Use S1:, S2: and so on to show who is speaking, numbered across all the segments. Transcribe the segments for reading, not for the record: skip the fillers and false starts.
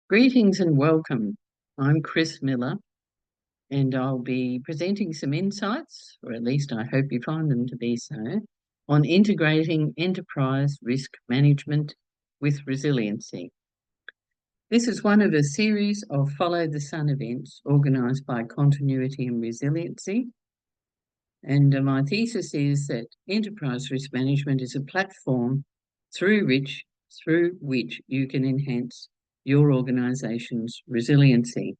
S1: Greetings and welcome. I'm Chris Miller, and I'll be presenting some insights, or at least I hope you find them to be so, on integrating enterprise risk management with resiliency. This is one of a series of Follow the Sun events organised by Continuity and Resiliency. And my thesis is that enterprise risk management is a platform through which you can enhance your organisation's resiliency.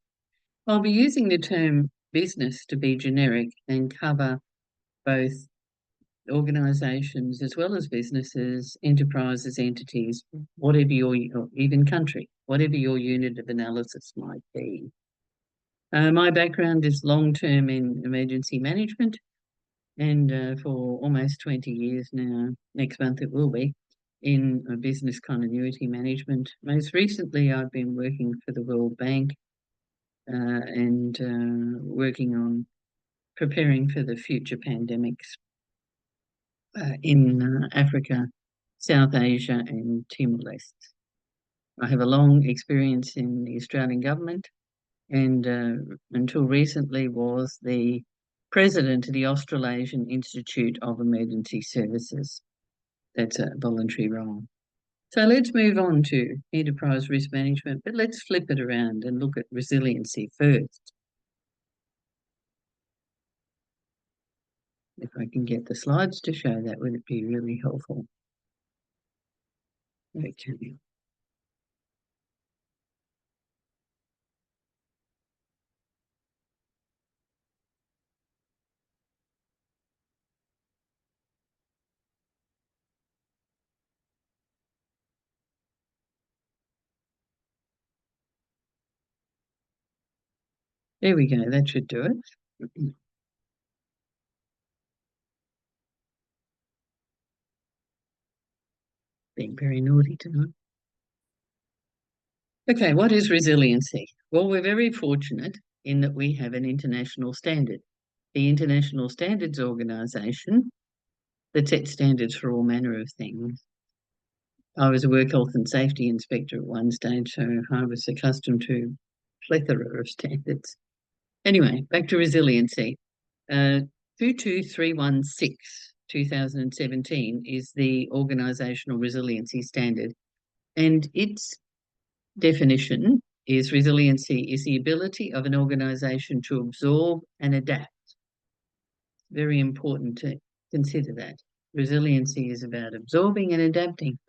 S1: I'll be using the term business to be generic and cover both organisations as well as businesses, enterprises, entities, whatever or even country, whatever your unit of analysis might be. My background is long-term in emergency management, and for almost 20 years now, next month it will be, in business continuity management. Most recently, I've been working for the World Bank and working on preparing for the future pandemics in Africa, South Asia and Timor-Leste. I have a long experience in the Australian government and until recently was the president of the Australasian Institute of Emergency Services. That's a voluntary role. So let's move on to enterprise risk management, but let's flip it around and look at resiliency first. If I can get the slides to show that, would it be really helpful? Okay. There we go, that should do it. Being very naughty tonight. Okay, what is resiliency? Well, we're very fortunate in that we have an international standard. The International Standards Organisation that sets standards for all manner of things. I was a work health and safety inspector at one stage, so I was accustomed to a plethora of standards. Anyway, back to resiliency. 22316 2017 is the Organisational Resiliency Standard, and its definition is resiliency is the ability of an organisation to absorb and adapt. Very important to consider that. Resiliency is about absorbing and adapting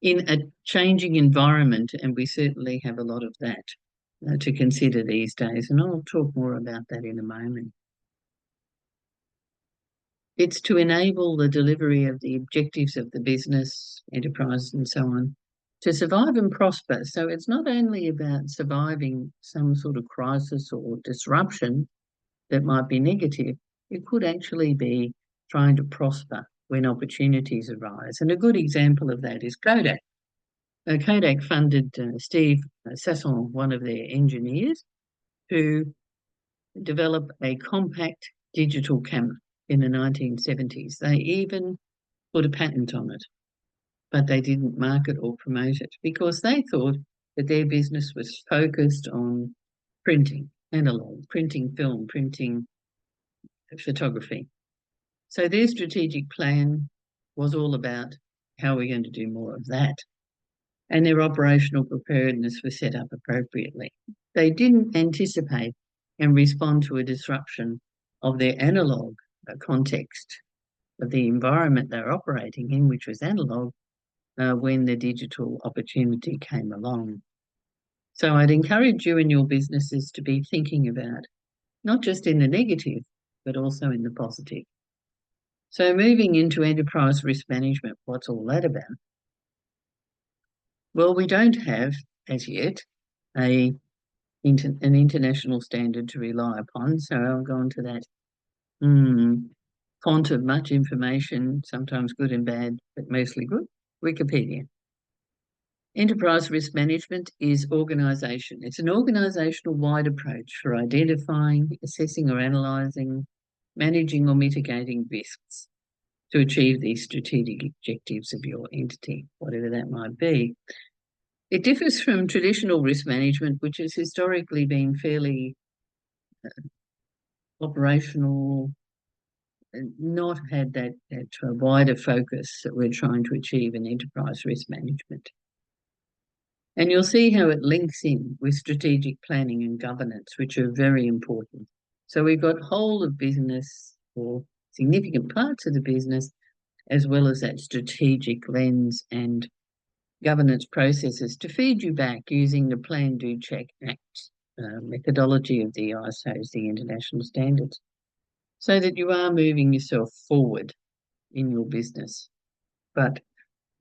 S1: in a changing environment, and we certainly have a lot of that to consider these days, and I'll talk more about that in a moment. It's to enable the delivery of the objectives of the business, enterprise and so on, to survive and prosper. So it's not only about surviving some sort of crisis or disruption that might be negative, it could actually be trying to prosper when opportunities arise. And a good example of that is Kodak. Kodak funded Steve Sasson, one of their engineers, to develop a compact digital camera in the 1970s. They even put a patent on it, but they didn't market or promote it because they thought that their business was focused on printing, analog, printing film, printing photography. So their strategic plan was all about how we're going to do more of that. And their operational preparedness was set up appropriately. They didn't anticipate and respond to a disruption of their analog context of the environment they're operating in, which was analog, when the digital opportunity came along. So I'd encourage you and your businesses to be thinking about not just in the negative, but also in the positive. So moving into enterprise risk management, what's all that about? Well, we don't have, as yet, an international standard to rely upon, so I'll go on to that font of much information, sometimes good and bad, but mostly good, Wikipedia. Enterprise risk management is organisation. It's an organisational-wide approach for identifying, assessing or analysing, managing or mitigating risks to achieve these strategic objectives of your entity, whatever that might be. It differs from traditional risk management, which has historically been fairly operational, and not had that wider focus that we're trying to achieve in enterprise risk management. And you'll see how it links in with strategic planning and governance, which are very important. So we've got whole of business, or significant parts of the business, as well as that strategic lens and governance processes to feed you back using the plan, do, check, act methodology of the ISOs, the international standards, so that you are moving yourself forward in your business. But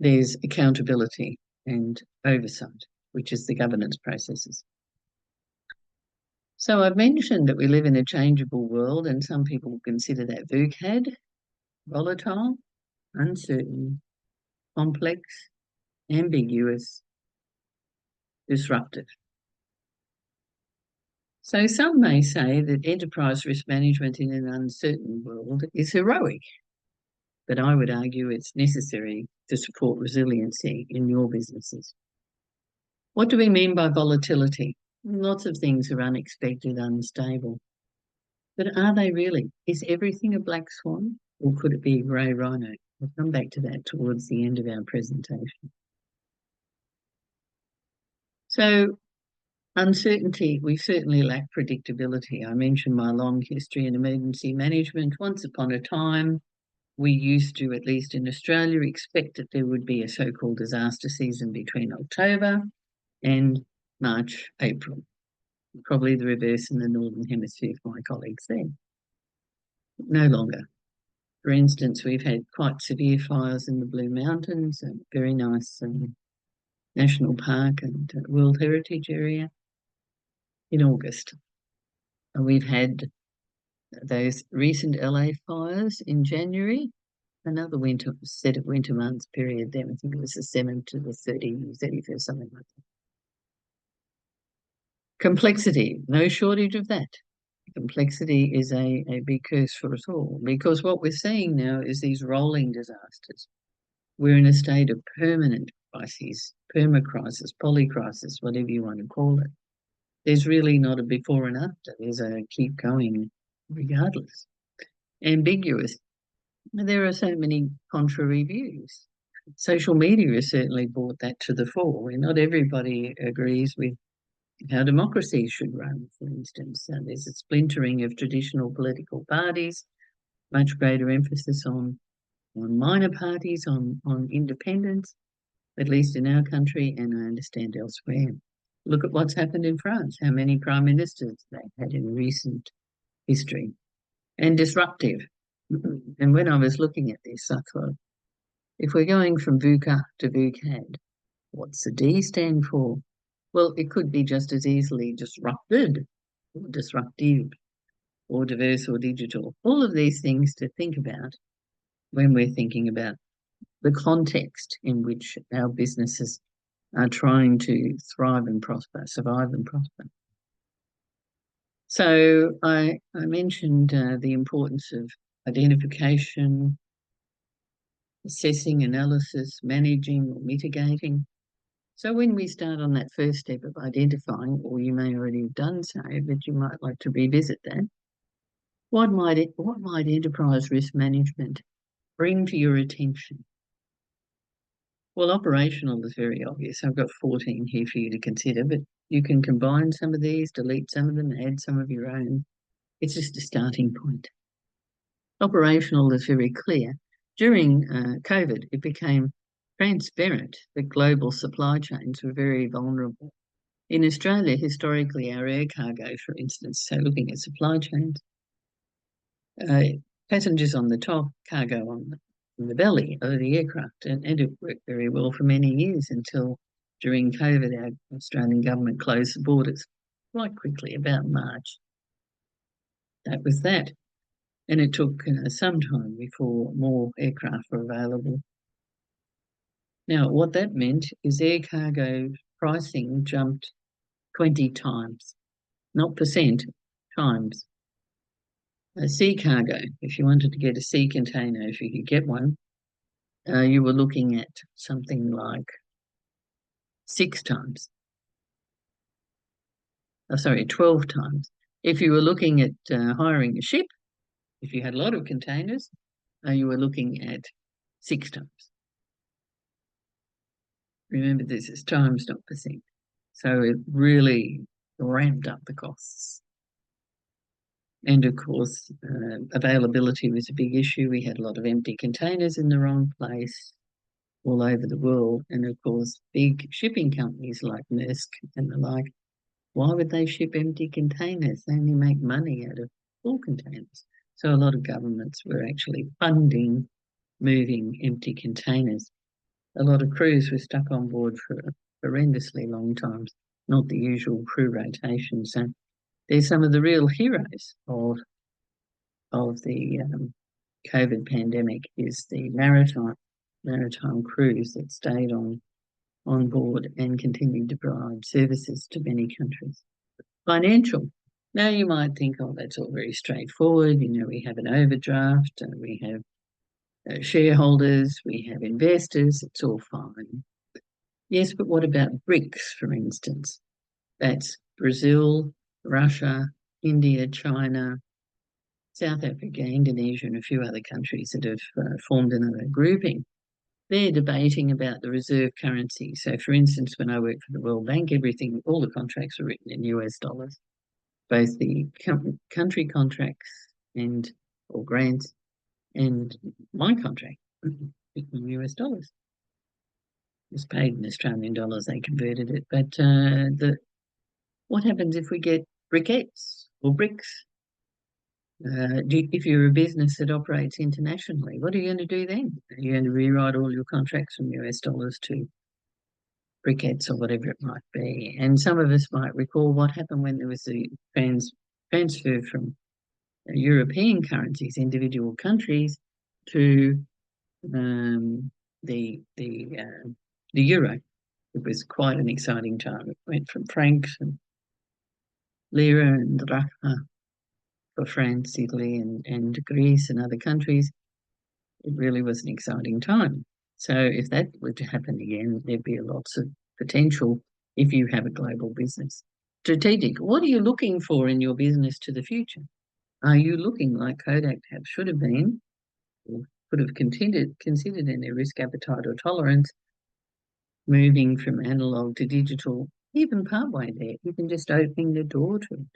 S1: there's accountability and oversight, which is the governance processes. So I've mentioned that we live in a changeable world, and some people consider that VUCAD: volatile, uncertain, complex, ambiguous, disruptive. So some may say that enterprise risk management in an uncertain world is heroic, but I would argue it's necessary to support resiliency in your businesses. What do we mean by volatility? Lots of things are unexpected, unstable. But are they really? Is everything a black swan, or could it be a grey rhino? We'll come back to that towards the end of our presentation. So uncertainty, we certainly lack predictability. I mentioned my long history in emergency management. Once upon a time, we used to, at least in Australia, expect that there would be a so-called disaster season between October and March, April. Probably the reverse in the Northern Hemisphere for my colleagues there. No longer. For instance, we've had quite severe fires in the Blue Mountains, a very nice national park and World Heritage area in August. And we've had those recent LA fires in January, another set of winter months period then. I think it was the 7th to the 31st, something like that. Complexity, no shortage of that. Complexity is a big curse for us all, because what we're seeing now is these rolling disasters. We're in a state of permanent crises, permacrisis, polycrisis, whatever you want to call it. There's really not a before and after. There's a keep going regardless. Ambiguous. There are so many contrary views. Social media has certainly brought that to the fore, where not everybody agrees with how democracy should run, for instance. There's a splintering of traditional political parties, much greater emphasis on minor parties, on independence, at least in our country, and I understand elsewhere. Look at what's happened in France, how many prime ministers they've had in recent history. And disruptive. And when I was looking at this, I thought, if we're going from VUCA to VUCAD, what's the D stand for? Well, it could be just as easily disrupted, or disruptive, or diverse, or digital. All of these things to think about when we're thinking about the context in which our businesses are trying to thrive and prosper, survive and prosper. So I mentioned the importance of identification, assessing, analysis, managing, or mitigating. So when we start on that first step of identifying, or you may already have done so, but you might like to revisit that, what might enterprise risk management bring to your attention? Well, operational is very obvious. I've got 14 here for you to consider, but you can combine some of these, delete some of them, add some of your own. It's just a starting point. Operational is very clear. During COVID, it became transparent that global supply chains were very vulnerable. In Australia, historically, our air cargo, for instance, so looking at supply chains, passengers on the top, cargo on the belly of the aircraft, and it worked very well for many years until during COVID, our Australian government closed the borders quite quickly, about March. That was that. And it took some time before more aircraft were available. Now, what that meant is air cargo pricing jumped 20 times, not percent, times. A sea cargo, if you wanted to get a sea container, if you could get one, you were looking at something like 6 times. Oh, sorry, 12 times. If you were looking at hiring a ship, if you had a lot of containers, you were looking at 6 times. Remember, this is times, not percent. So it really ramped up the costs. And of course, availability was a big issue. We had a lot of empty containers in the wrong place all over the world. And of course, big shipping companies like Maersk and the like, why would they ship empty containers? They only make money out of full containers. So a lot of governments were actually funding moving empty containers. A lot of crews were stuck on board for horrendously long times, not the usual crew rotation. So they're some of the real heroes of the COVID pandemic is the maritime crews that stayed on board and continued to provide services to many countries. Financial. Now you might think, oh, that's all very straightforward. You know, we have an overdraft, we have shareholders, we have investors, it's all fine. Yes, but what about BRICS, for instance? That's Brazil, Russia, India, China, South Africa, Indonesia, and a few other countries that have formed another grouping. They're debating about the reserve currency. So, for instance, when I worked for the World Bank, all the contracts were written in US dollars, both the country contracts or grants and my contract written in US dollars. It was paid in Australian dollars, they converted it. But what happens if we get briquettes or BRICS? If you're a business that operates internationally, what are you going to do then? Are you going to rewrite all your contracts from US dollars to briquettes or whatever it might be? And some of us might recall what happened when there was the transfer from European currencies, individual countries, to the euro. It was quite an exciting time. It went from francs and lira and drachma for France, Italy, and Greece and other countries. It really was an exciting time. So if that were to happen again, there'd be lots of potential if you have a global business. Strategic. What are you looking for in your business to the future? Are you looking like Kodak perhaps should have been, or could have considered in their risk appetite or tolerance, moving from analog to digital, even partway there, even just opening the door to it?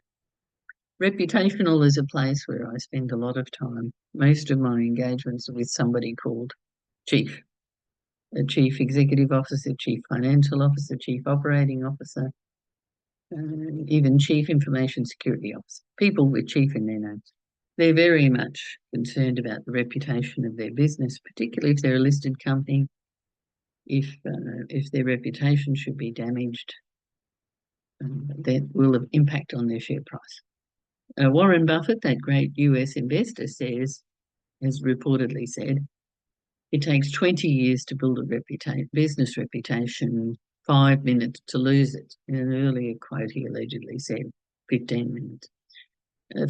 S1: Reputational is a place where I spend a lot of time. Most of my engagements are with somebody called Chief, a Chief Executive Officer, Chief Financial Officer, Chief Operating Officer, even Chief Information Security Officer, people with Chief in their names. They're very much concerned about the reputation of their business, particularly if they're a listed company. If their reputation should be damaged, that will have impact on their share price. Warren Buffett, that great US investor, has reportedly said, it takes 20 years to build a business reputation, 5 minutes to lose it. In an earlier quote, he allegedly said 15 minutes.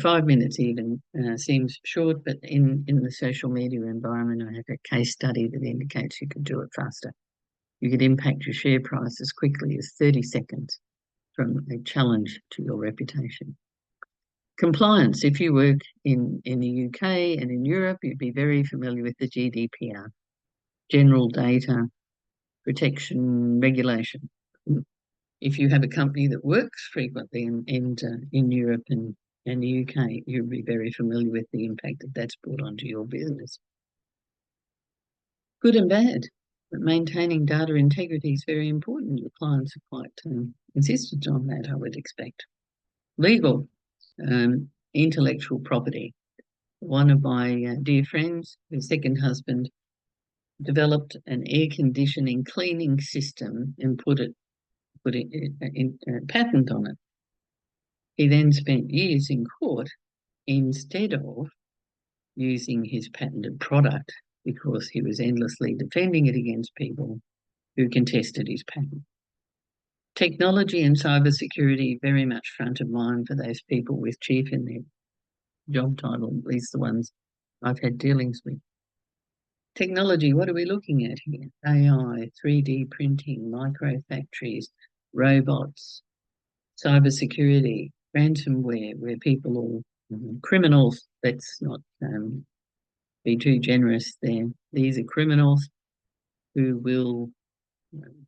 S1: 5 minutes even seems short, but in the social media environment, I have a case study that indicates you could do it faster. You could impact your share price as quickly as 30 seconds from a challenge to your reputation. Compliance. If you work in the UK and in Europe, you'd be very familiar with the GDPR, General Data Protection Regulation. If you have a company that works frequently in Europe and the UK, you'll be very familiar with the impact that that's brought onto your business. Good and bad, but maintaining data integrity is very important. Your clients are quite insistent on that, I would expect. Legal. Intellectual property. One of my dear friends, her second husband, developed an air conditioning cleaning system and put a patent on it. He then spent years in court instead of using his patented product because he was endlessly defending it against people who contested his patent. Technology and cybersecurity very much front of mind for those people with chief in their job title, at least the ones I've had dealings with. Technology, what are we looking at here? AI, 3D printing, micro factories, robots, cybersecurity, ransomware, where people or criminals, let's not be too generous there. These are criminals who will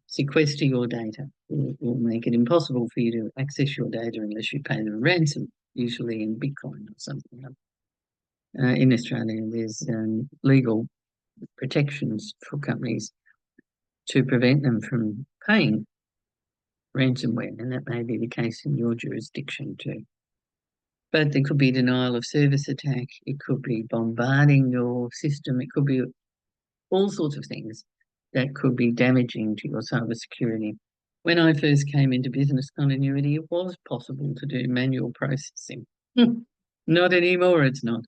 S1: sequester your data, will make it impossible for you to access your data unless you pay them a ransom, usually in Bitcoin or something. In Australia, there's legal protections for companies to prevent them from paying ransomware, and that may be the case in your jurisdiction too. But there could be denial of service attack, it could be bombarding your system, it could be all sorts of things that could be damaging to your cybersecurity. When I first came into business continuity, it was possible to do manual processing. Not anymore, it's not.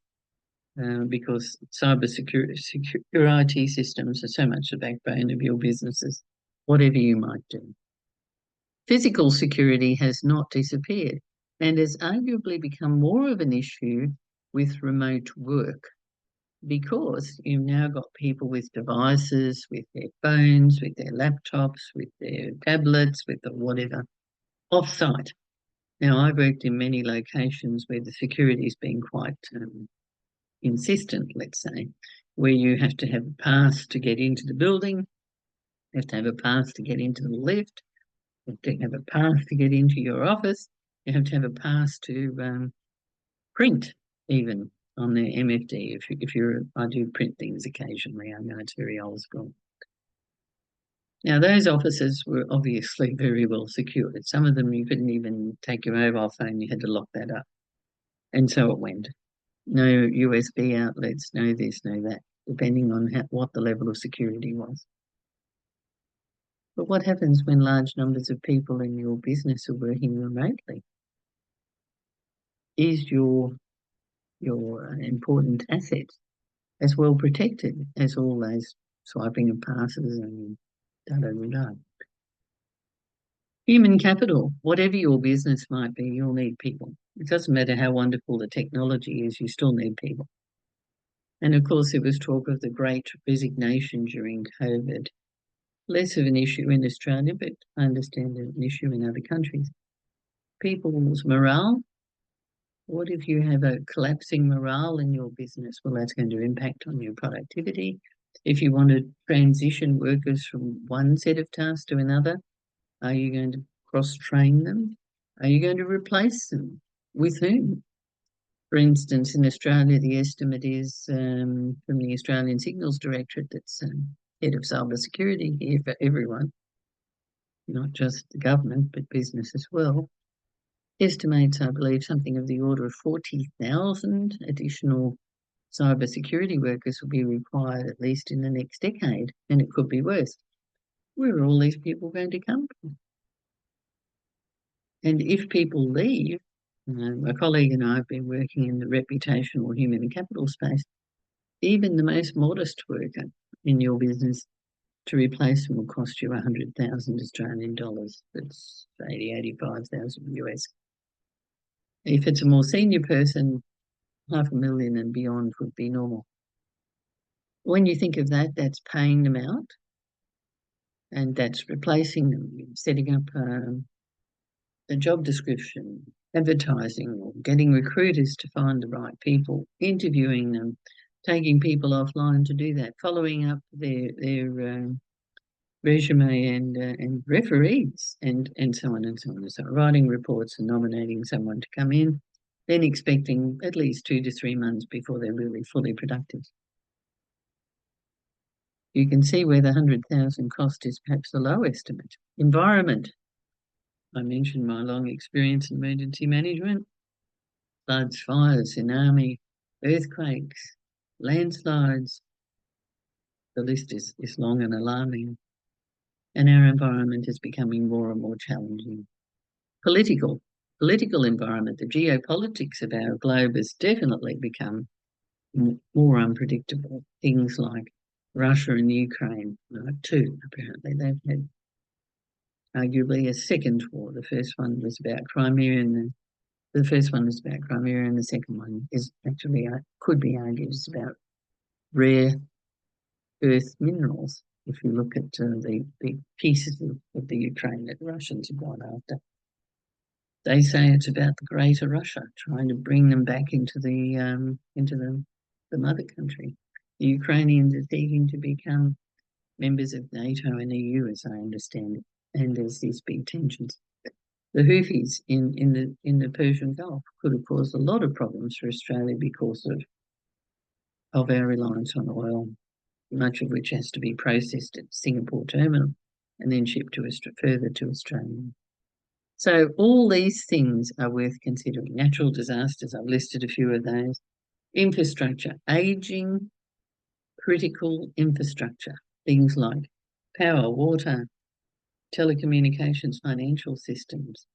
S1: Because cybersecurity secure IT systems are so much the backbone of your businesses, whatever you might do. Physical security has not disappeared and has arguably become more of an issue with remote work, because you've now got people with devices, with their phones, with their laptops, with their tablets, with the whatever, off-site. Now, I've worked in many locations where the security's been quite insistent, let's say, where you have to have a pass to get into the building, you have to have a pass to get into the lift, you have to have a pass to get into your office, you have to have a pass to print even on the MFD. I do print things occasionally. I know it's very old school. Now, those offices were obviously very well secured. Some of them you couldn't even take your mobile phone, you had to lock that up. And so it went. No USB outlets, no this, no that, depending on what the level of security was. But what happens when large numbers of people in your business are working remotely? Is your important asset as well protected as all those swiping of passes and da-da-da-da? Human capital, whatever your business might be, you'll need people. It doesn't matter how wonderful the technology is, you still need people. And of course, there was talk of the great resignation during COVID. Less of an issue in Australia, but I understand an issue in other countries. People's morale. What if you have a collapsing morale in your business? Well, that's going to impact on your productivity. If you want to transition workers from one set of tasks to another, are you going to cross-train them? Are you going to replace them? With whom? For instance, in Australia, the estimate is from the Australian Signals Directorate, that's head of cybersecurity here for everyone, not just the government, but business as well, estimates, I believe, something of the order of 40,000 additional cybersecurity workers will be required at least in the next decade, and it could be worse. Where are all these people going to come from? And if people leave, my colleague and I have been working in the reputational human capital space, even the most modest worker in your business, to replace them will cost you 100,000 Australian dollars. That's 85,000 US. If it's a more senior person, 500,000 and beyond would be normal. When you think of that, that's paying them out, and that's replacing them, setting up a job description, advertising, or getting recruiters to find the right people, interviewing them, taking people offline to do that, following up their resume and referees, and so on and so on and so on, writing reports and nominating someone to come in, then expecting at least 2 to 3 months before they're really fully productive. You can see where the 100,000 cost is perhaps a low estimate. Environment. I mentioned my long experience in emergency management. Floods, fires, tsunami, earthquakes, landslides. The list is long and alarming. And our environment is becoming more and more challenging. Political environment, the geopolitics of our globe has definitely become more unpredictable. Things like Russia and Ukraine, too, apparently. They've had arguably a second war. The first one was about Crimea, and the first one was about Crimea, and the second one is actually, could be argued, is about rare earth minerals. If you look at the pieces of the Ukraine that Russians have gone after, they say it's about the Greater Russia, trying to bring them back into the mother country. The Ukrainians are seeking to become members of NATO and EU, as I understand it, and there's these big tensions. The Houthis in the Persian Gulf could have caused a lot of problems for Australia because of our reliance on oil, much of which has to be processed at Singapore terminal and then shipped further to Australia. So all these things are worth considering. Natural disasters, I've listed a few of those. Infrastructure, aging critical infrastructure, things like power, water, telecommunications, financial systems.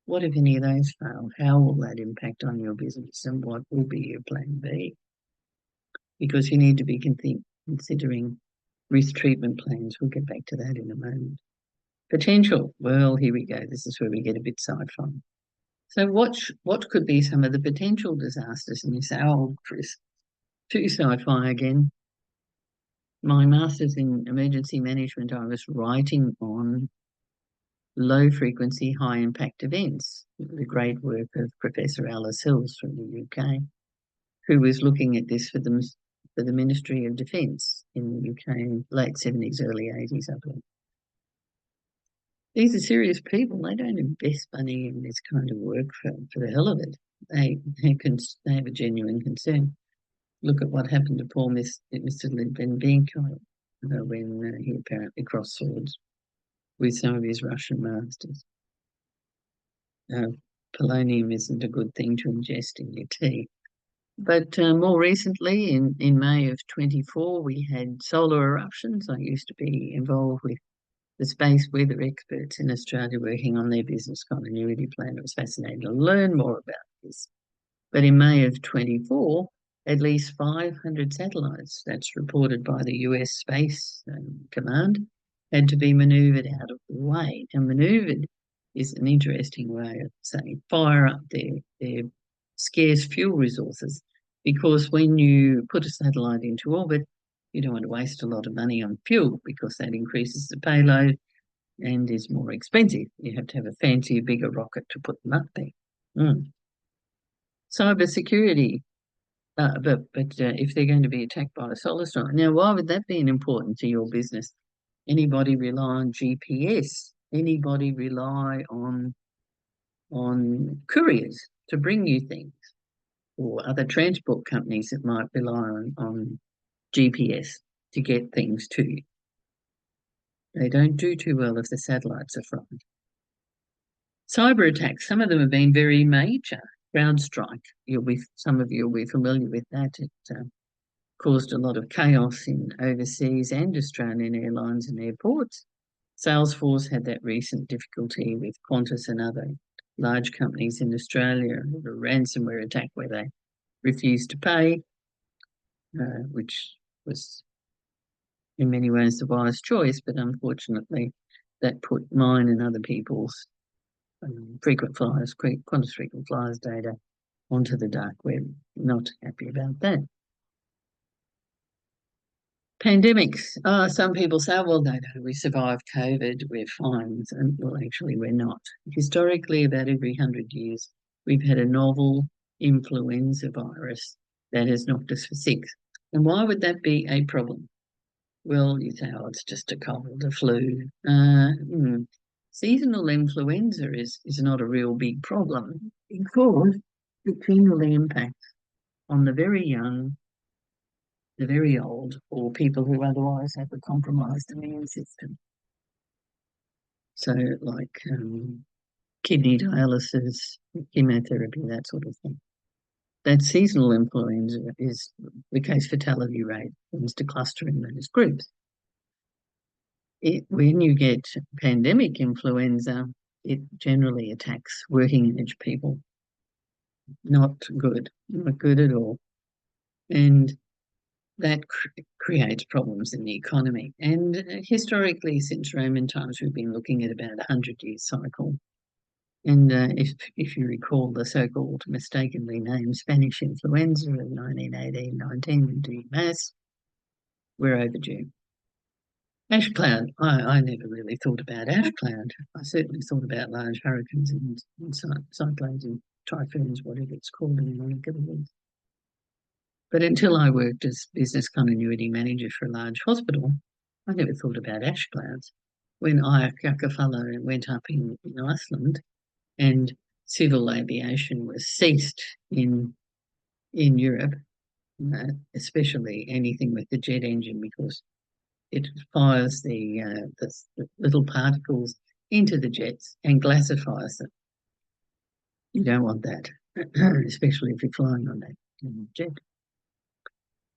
S1: What if any of those fail? How will that impact on your business, and what will be your plan B? Because you need to be considering risk treatment plans. We'll get back to that in a moment. Potential. Well, here we go. This is where we get a bit sci-fi. So what could be some of the potential disasters? And you say, oh, Chris, too sci-fi again. My master's in emergency management, I was writing on low frequency, high impact events, the great work of Professor Alice Hills from the UK, who was looking at this for the Ministry of Defence in the UK in late 70s, early 80s, I believe. These are serious people. They don't invest money in this kind of work for the hell of it. They have a genuine concern. Look at what happened to poor Mr. Litvinenko when he apparently crossed swords with some of his Russian masters. Polonium isn't a good thing to ingest in your tea. But more recently, in May of 24, we had solar eruptions. I used to be involved with the space weather experts in Australia working on their business continuity plan. It was fascinating to learn more about this. But in May of 24, at least 500 satellites, that's reported by the US Space Command, had to be manoeuvred out of the way. And manoeuvred is an interesting way of saying fire up their scarce fuel resources, because when you put a satellite into orbit, you don't want to waste a lot of money on fuel because that increases the payload and is more expensive. You have to have a fancier, bigger rocket to put them up there. Cyber security, but if they're going to be attacked by a solar storm, now why would that be important to your business? Anybody rely on GPS? Anybody rely on couriers to bring you things, or other transport companies that might rely on GPS to get things to you? They don't do too well if the satellites are fried. Cyber attacks, some of them have been very major. CrowdStrike, some of you will be familiar with that. It caused a lot of chaos in overseas and Australian airlines and airports. Salesforce had that recent difficulty with Qantas and other large companies in Australia, a ransomware attack where they refused to pay, which was in many ways the wise choice, but unfortunately that put mine and other people's Qantas frequent flyers data onto the dark web. Not happy about that. Pandemics. Some people say, well, no, we survived COVID, we're fine. And, well, actually, we're not. Historically, about every 100 years, we've had a novel influenza virus that has knocked us for six. And why would that be a problem? Well, you say, oh, it's just a cold, a flu. Seasonal influenza is not a real big problem because it generally impacts on the very young, the very old, or people who otherwise have a compromised immune system. So like kidney dialysis, chemotherapy, that sort of thing. That seasonal influenza is the case fatality rate tends to cluster in those groups. When you get pandemic influenza, it generally attacks working age people. Not good at all. And that creates problems in the economy. And historically, since Roman times, we've been looking at about a 100-year cycle. And if you recall the so-called mistakenly named Spanish influenza of 1918-19 and do your maths, we're overdue. Ash cloud, I never really thought about ash cloud. I certainly thought about large hurricanes and cyclones and typhoons, whatever it's called in the neck of the woods. But until I worked as business continuity manager for a large hospital, I never thought about ash clouds. When Ayakakafala went up in Iceland and civil aviation was ceased in Europe, especially anything with the jet engine, because it fires the little particles into the jets and glacifies them. You don't want that, especially if you're flying on that jet.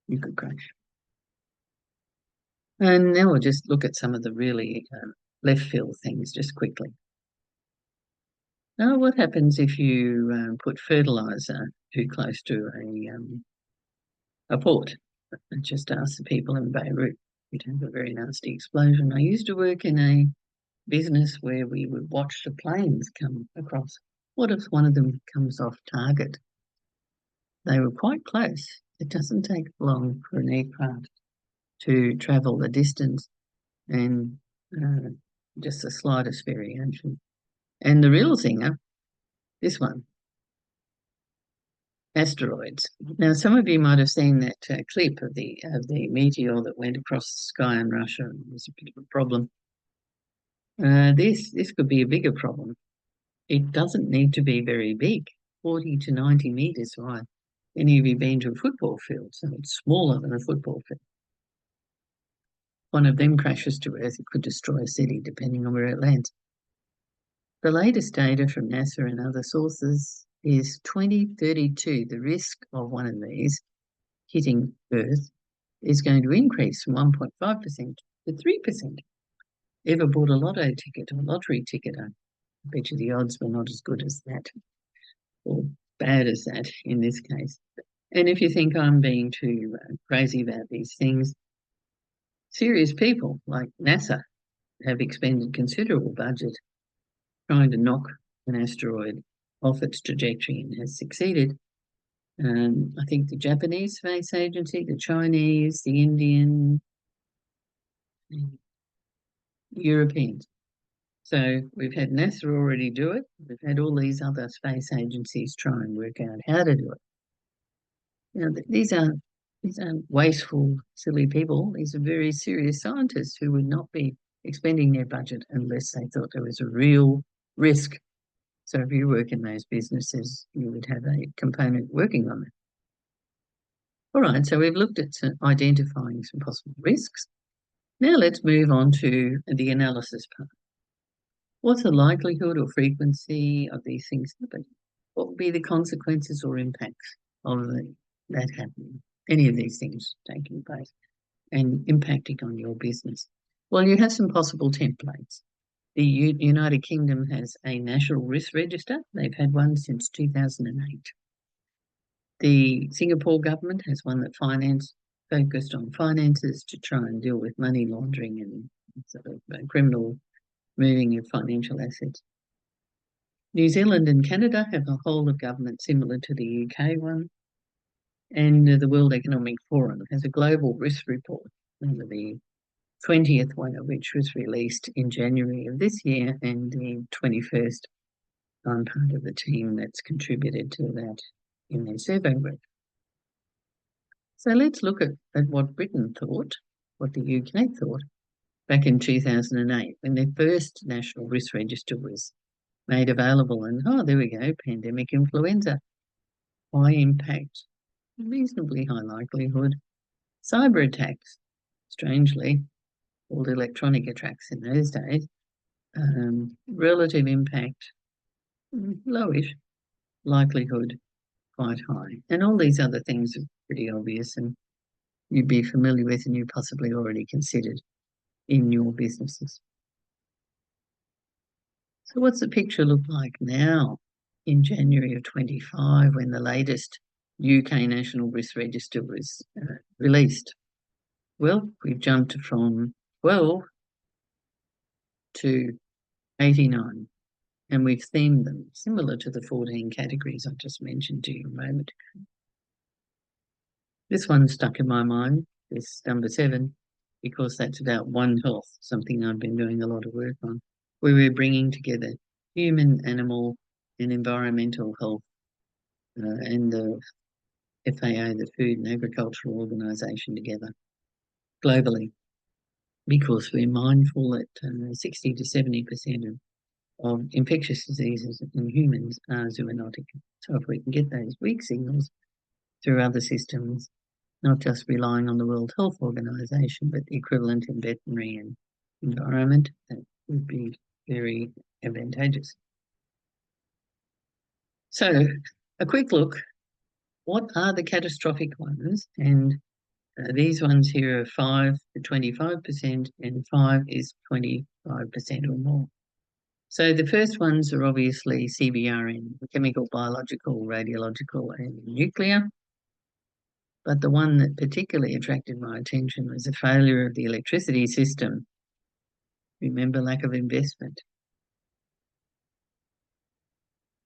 S1: You could crash. And now we'll just look at some of the really left field things just quickly. Now, what happens if you put fertilizer too close to a port? I just asked the people in Beirut. We'd have a very nasty explosion. I used to work in a business where we would watch the planes come across. What if one of them comes off target? They were quite close. It doesn't take long for an aircraft to travel the distance and just the slightest variation. And the real zinger, this one, asteroids. Now, some of you might have seen that clip of the meteor that went across the sky in Russia. It was a bit of a problem. This could be a bigger problem. It doesn't need to be very big, 40 to 90 metres wide. Any of you been to a football field? So it's smaller than a football field. One of them crashes to Earth, it could destroy a city depending on where it lands. The latest data from NASA and other sources is 2032. The risk of one of these hitting Earth is going to increase from 1.5% to 3%. Ever bought a lotto ticket or a lottery ticket? I bet you the odds were not as good as that, or bad as that in this case. And if you think I'm being too crazy about these things, serious people like NASA have expended considerable budget trying to knock an asteroid off its trajectory and has succeeded. I think the Japanese Space Agency, the Chinese, the Indian, the Europeans. So we've had NASA already do it. We've had all these other space agencies try and work out how to do it. You know, these aren't wasteful, silly people. These are very serious scientists who would not be expending their budget unless they thought there was a real risk. So if you work in those businesses, you would have a component working on it. All right, so we've looked at identifying some possible risks. Now let's move on to the analysis part. What's the likelihood or frequency of these things happening? What would be the consequences or impacts of that happening? Any of these things taking place and impacting on your business? Well, you have some possible templates. The United Kingdom has a national risk register. They've had one since 2008. The Singapore government has one that focused on finances to try and deal with money laundering and sort of criminal moving of financial assets. New Zealand and Canada have a whole of government similar to the UK one. And the World Economic Forum has a global risk report, the 20th one of which was released in January of this year, and the 21st. I'm part of the team that's contributed to that in their survey work. So let's look at what Britain thought, what the UK thought back in 2008 when their first national risk register was made available. And there we go, pandemic influenza. High impact, reasonably high likelihood. Cyber attacks, strangely, called electronic attacks in those days. Relative impact, lowish. Likelihood, quite high. And all these other things are pretty obvious and you'd be familiar with and you possibly already considered in your businesses. So what's the picture look like now in January of 25 when the latest UK National Risk Register was released? Well, we've jumped from 12 to 89 and we've themed them similar to the 14 categories I just mentioned to you a moment ago. This one stuck in my mind. this number 7, because that's about One Health, something I've been doing a lot of work on, where we're bringing together human, animal, and environmental health, and the FAO, the Food and Agricultural Organization, together globally, because we're mindful that 60 to 70% of infectious diseases in humans are zoonotic. So if we can get those weak signals through other systems, not just relying on the World Health Organization, but the equivalent in veterinary and environment, that would be very advantageous. So a quick look, what are the catastrophic ones? And these ones here are 5 to 25%, and 5 is 25% or more. So the first ones are obviously CBRN, chemical, biological, radiological, and nuclear. But the one that particularly attracted my attention was the failure of the electricity system. Remember, lack of investment.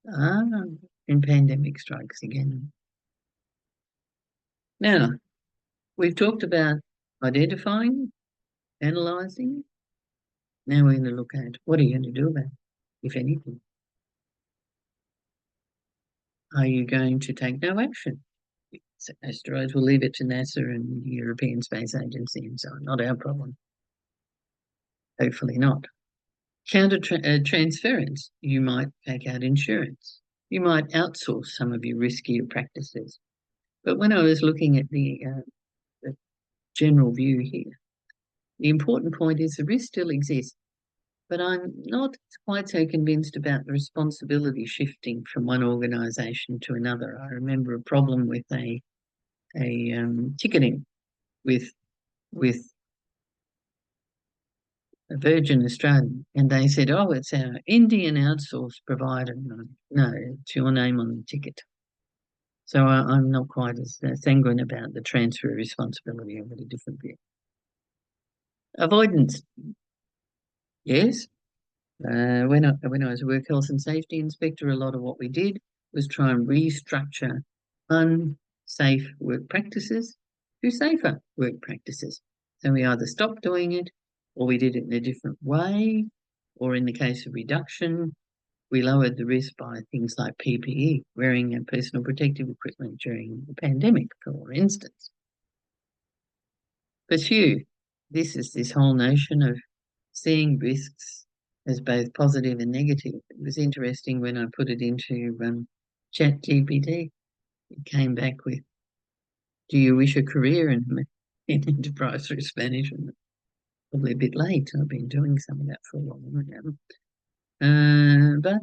S1: And pandemic strikes again. Now, we've talked about identifying, analysing. Now we're going to look at what are you going to do about it, if anything. Are you going to take no action? Asteroids, will leave it to NASA and the European Space Agency and so on. Not our problem. Hopefully not. Counter transference. You might take out insurance. You might outsource some of your riskier practices. But when I was looking at the general view here, the important point is the risk still exists, but I'm not quite so convinced about the responsibility shifting from one organisation to another. I remember a problem with a ticketing with a Virgin Australia, and they said, "Oh, it's our Indian outsourced provider." No, it's your name on the ticket. So I'm not quite as sanguine about the transfer of responsibility. I've got a different view. Avoidance, yes. When I was a work health and safety inspector, a lot of what we did was try and restructure unsafe work practices to safer work practices. So we either stopped doing it, or we did it in a different way, or in the case of reduction, we lowered the risk by things like PPE, wearing personal protective equipment during the pandemic, for instance. Pursue. This is this whole notion of seeing risks as both positive and negative. It was interesting when I put it into ChatGPT. It came back with, do you wish a career in enterprise risk management? Probably a bit late. I've been doing some of that for a while now. But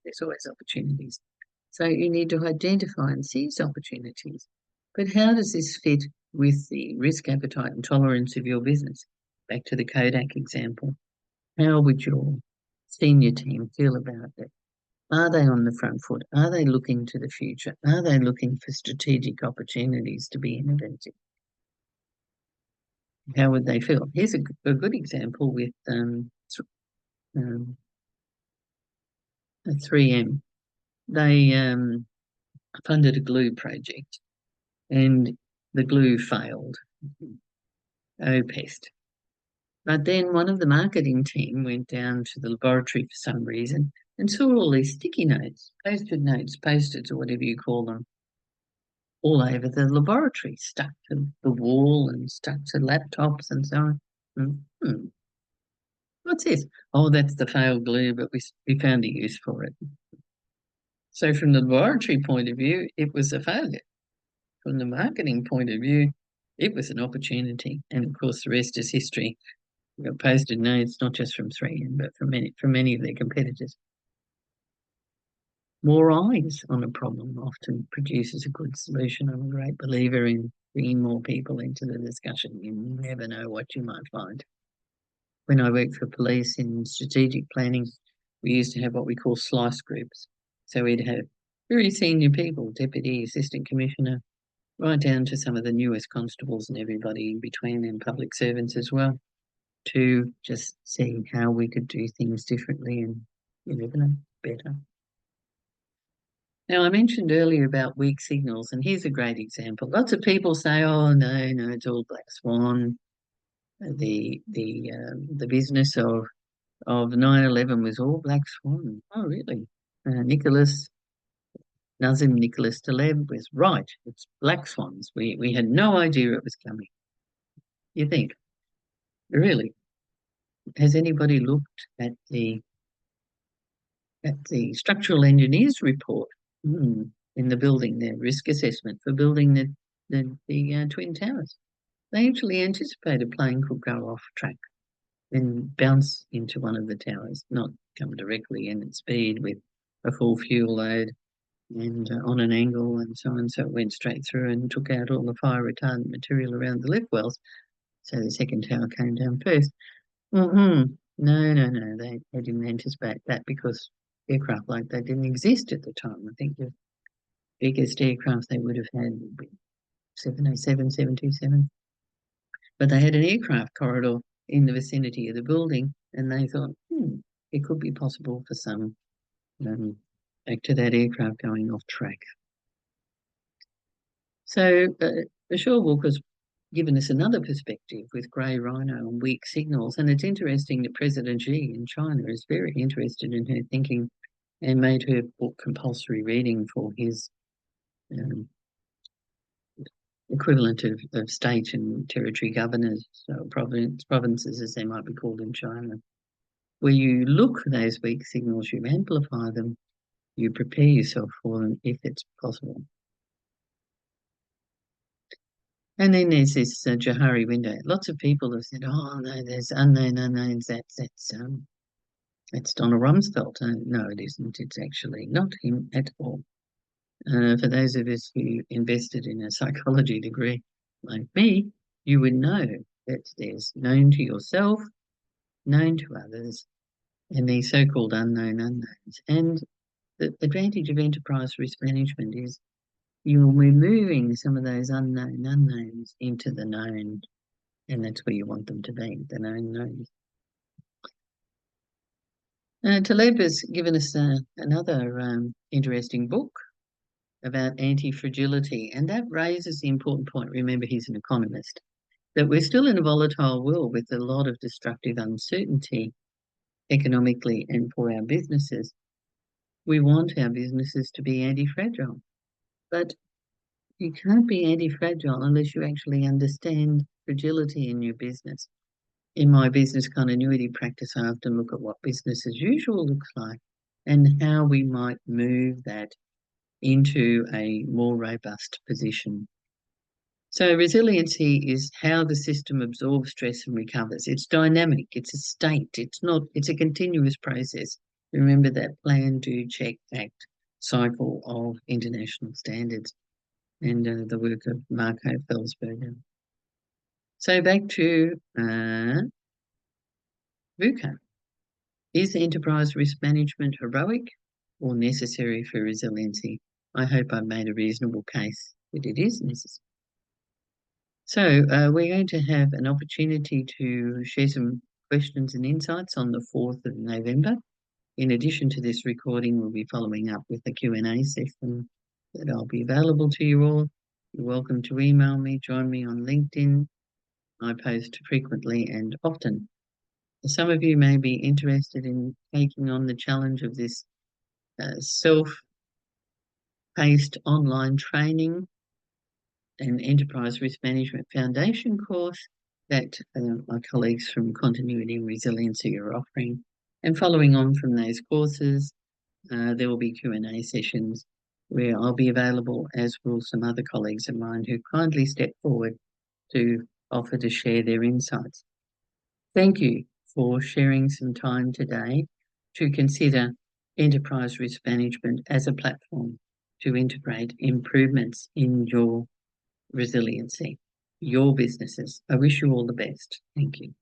S1: there's always opportunities. So you need to identify and seize opportunities. But how does this fit with the risk appetite and tolerance of your business? Back to the Kodak example. How would your senior team feel about that? Are they on the front foot? Are they looking to the future? Are they looking for strategic opportunities to be innovative? How would they feel? Here's a good example with 3M. They funded a glue project, and the glue failed. Oh, pest. But then one of the marketing team went down to the laboratory for some reason and saw all these sticky notes, post-its, or whatever you call them, all over the laboratory, stuck to the wall and stuck to laptops and so on. What's this? Oh, that's the failed glue, but we found a use for it. So from the laboratory point of view, it was a failure. From the marketing point of view, it was an opportunity. And of course, the rest is history. We got posted notes, not just from 3M, but from many of their competitors. More eyes on a problem often produces a good solution. I'm a great believer in bringing more people into the discussion. You never know what you might find. When I worked for police in strategic planning, we used to have what we call slice groups. So we'd have very senior people, deputy, assistant commissioner, right down to some of the newest constables and everybody in between, and public servants as well, to just see how we could do things differently and, better. Now, I mentioned earlier about weak signals, and here's a great example. Lots of people say, "Oh, no, it's all black swan." The business of 9/11 was all black swan. Oh, really? Nicholas Taleb was right. It's black swans. We had no idea it was coming. You think, really? Has anybody looked at the structural engineers report in the building, their risk assessment for building the Twin Towers? They actually anticipate a plane could go off track and bounce into one of the towers, not come directly in at speed with a full fuel load and on an angle and so on. So it went straight through and took out all the fire retardant material around the lift wells. So the second tower came down first. No. They didn't anticipate that because aircraft like that didn't exist at the time. I think the biggest aircraft they would have had would be 707, 727. But they had an aircraft corridor in the vicinity of the building, and they thought, it could be possible for some back to that aircraft going off track. So the shore walk has given us another perspective with grey rhino and weak signals, and it's interesting that President Xi in China is very interested in her thinking and made her book compulsory reading for his equivalent of state and territory governors, so provinces as they might be called in China, where you look for those weak signals, you amplify them, you prepare yourself for them if it's possible. And then there's this Johari Window. Lots of people have said, "Oh no, there's unknown unknowns. That's Donald Rumsfeld." No, it isn't. It's actually not him at all. For those of us who invested in a psychology degree like me, you would know that there's known to yourself, known to others, and these so-called unknown unknowns. And the advantage of enterprise risk management is you're removing some of those unknown unknowns into the known, and that's where you want them to be, the known knowns. Taleb has given us another interesting book about antifragility, and that raises the important point. Remember, he's an economist, that we're still in a volatile world with a lot of destructive uncertainty economically and for our businesses. We want our businesses to be anti-fragile, but you can't be anti-fragile unless you actually understand fragility in your business. In my business continuity practice, I often look at what business as usual looks like and how we might move that into a more robust position. So resiliency is how the system absorbs stress and recovers. It's dynamic, it's a state, it's a continuous process. Remember that plan, do, check, act cycle of international standards and the work of Marco Felsberger. So back to VUCAD. Is enterprise risk management heroic or necessary for resiliency? I hope I've made a reasonable case that it is necessary. So we're going to have an opportunity to share some questions and insights on the 4th of November. In addition to this recording, we'll be following up with a Q&A session that I'll be available to you all. You're welcome to email me, join me on LinkedIn. I post frequently and often. Some of you may be interested in taking on the challenge of this self-paced online training an enterprise risk management foundation course that my colleagues from Continuity and Resiliency are offering. And following on from those courses, there will be Q&A sessions where I'll be available, as will some other colleagues of mine who kindly stepped forward to offer to share their insights. Thank you for sharing some time today to consider enterprise risk management as a platform to integrate improvements in your resiliency, your businesses. I wish you all the best. Thank you.